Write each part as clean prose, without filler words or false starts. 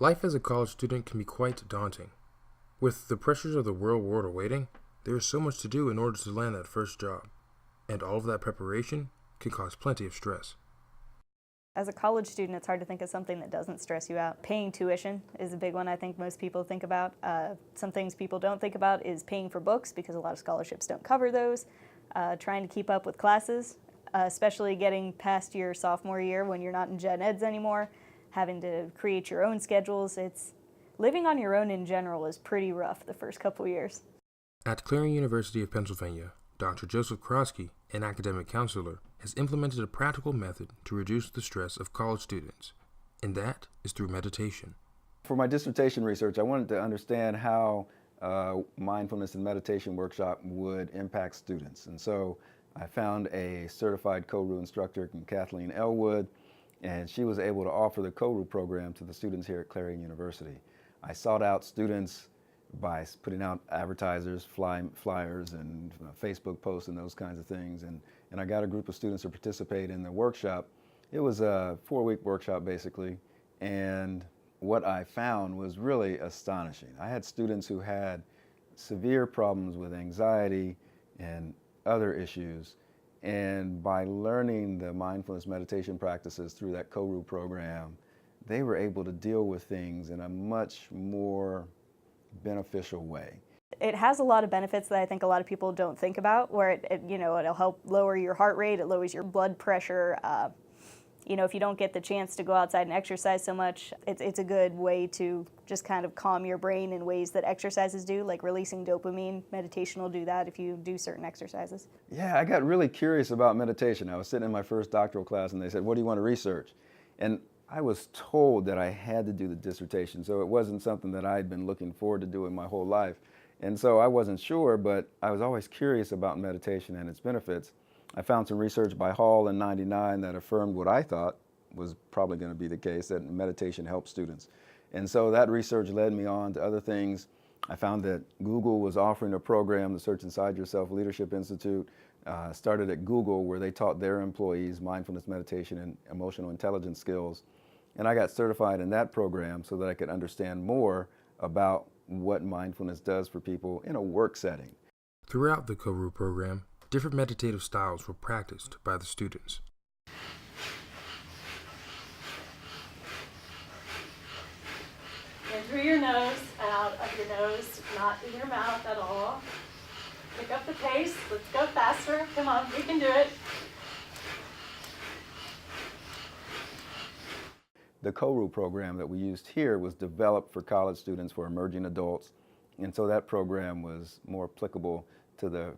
Life as a college student can be quite daunting. With the pressures of the real world awaiting, there is so much to do in order to land that first job, and all of that preparation can cause plenty of stress. As a college student, it's hard to think of something that doesn't stress you out. Paying tuition is a big one I think most people think about. Some things people don't think about is paying for books, because a lot of scholarships don't cover those. Trying to keep up with classes, especially getting past your sophomore year when you're not in gen eds anymore, having to create your own schedules. Living on your own in general is pretty rough the first couple years. At Clarion University of Pennsylvania, Dr. Joseph Croskey, an academic counselor, has implemented a practical method to reduce the stress of college students, and that is through meditation. For my dissertation research, I wanted to understand how mindfulness and meditation workshop would impact students. And so I found a certified KORU instructor, Kathleen Elwood, and she was able to offer the KORU program to the students here at Clarion University. I sought out students by putting out advertisers, flyers, and Facebook posts and those kinds of things. And I got a group of students to participate in the workshop. It was a 4-week workshop basically, and what I found was really astonishing. I had students who had severe problems with anxiety and other issues, and by learning the mindfulness meditation practices through that KORU program, they were able to deal with things in a much more beneficial way. It has a lot of benefits that I think a lot of people don't think about, where it'll help lower your heart rate, it lowers your blood pressure. If you don't get the chance to go outside and exercise so much, it's a good way to just kind of calm your brain in ways that exercises do, like releasing dopamine. Meditation will do that if you do certain exercises. Yeah, I got really curious about meditation. I was sitting in my first doctoral class and they said, "What do you want to research?" And I was told that I had to do the dissertation, so it wasn't something that I had been looking forward to doing my whole life. And so I wasn't sure, but I was always curious about meditation and its benefits. I found some research by Hall in '99 that affirmed what I thought was probably going to be the case, that meditation helps students. And so that research led me on to other things. I found that Google was offering a program, the Search Inside Yourself Leadership Institute, started at Google, where they taught their employees mindfulness, meditation, and emotional intelligence skills. And I got certified in that program so that I could understand more about what mindfulness does for people in a work setting. Throughout the KORU program, different meditative styles were practiced by the students. In through your nose, out of your nose, not in your mouth at all. Pick up the pace. Let's go faster. Come on, we can do it. The KORU program that we used here was developed for college students, for emerging adults, and so that program was more applicable to the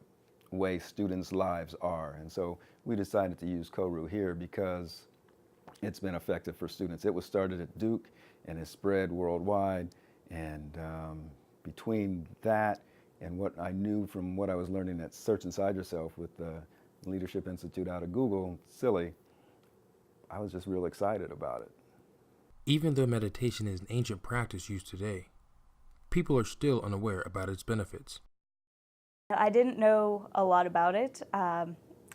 way students' lives are. And so we decided to use KORU here because it's been effective for students. It was started at Duke and has spread worldwide, and between that and what I knew from what I was learning at Search Inside Yourself with the Leadership Institute out of Google, silly, I was just real excited about it. Even though meditation is an ancient practice used today, people are still unaware about its benefits. I didn't know a lot about it. I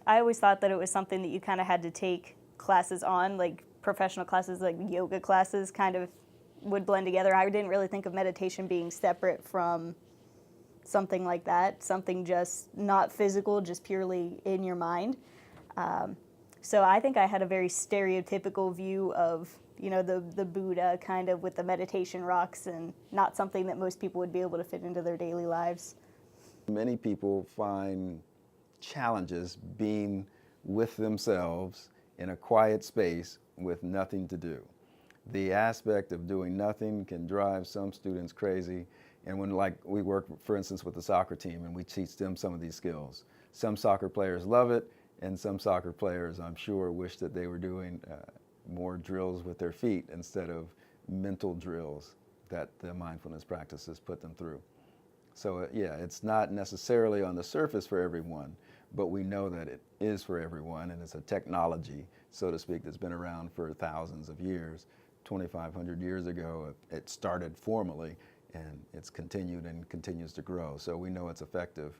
always thought that it was something that you kind of had to take classes on, like professional classes, like yoga classes kind of would blend together. I didn't really think of meditation being separate from something like that, something just not physical, just purely in your mind. So I think I had a very stereotypical view of the Buddha kind of with the meditation rocks, and not something that most people would be able to fit into their daily lives. Many people find challenges being with themselves in a quiet space with nothing to do. The aspect of doing nothing can drive some students crazy. And when, like, we work, for instance, with the soccer team, and we teach them some of these skills. Some soccer players love it, and some soccer players, I'm sure, wish that they were doing more drills with their feet instead of mental drills that the mindfulness practices put them through. So yeah, it's not necessarily on the surface for everyone, but we know that it is for everyone, and it's a technology, so to speak, that's been around for thousands of years. 2,500 years ago, it started formally, and it's continued and continues to grow. So we know it's effective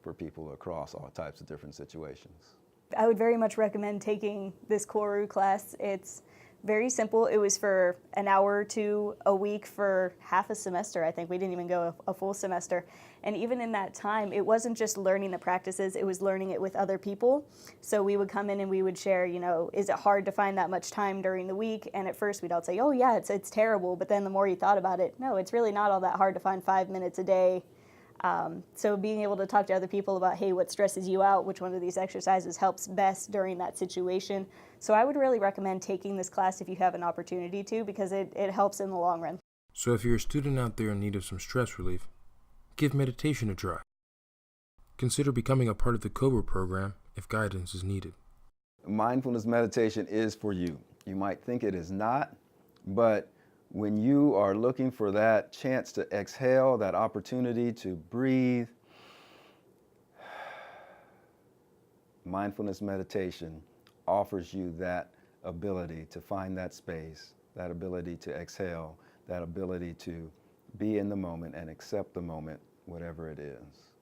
for people across all types of different situations. I would very much recommend taking this KORU class. It's Very simple. It was for an hour or two a week for half a semester. I think we didn't even go a full semester. And even in that time, it wasn't just learning the practices, it was learning it with other people. So we would come in and we would share, is it hard to find that much time during the week? And at first we'd all say, oh yeah, it's terrible. But then the more you thought about it, no, it's really not all that hard to find 5 minutes a day. So being able to talk to other people about, hey, what stresses you out, which one of these exercises helps best during that situation. So I would really recommend taking this class if you have an opportunity to, because it helps in the long run. So if you're a student out there in need of some stress relief, give meditation a try. Consider becoming a part of the COBRA program if guidance is needed. Mindfulness meditation is for you. You might think it is not, but when you are looking for that chance to exhale, that opportunity to breathe, mindfulness meditation offers you that ability to find that space, that ability to exhale, that ability to be in the moment and accept the moment, whatever it is.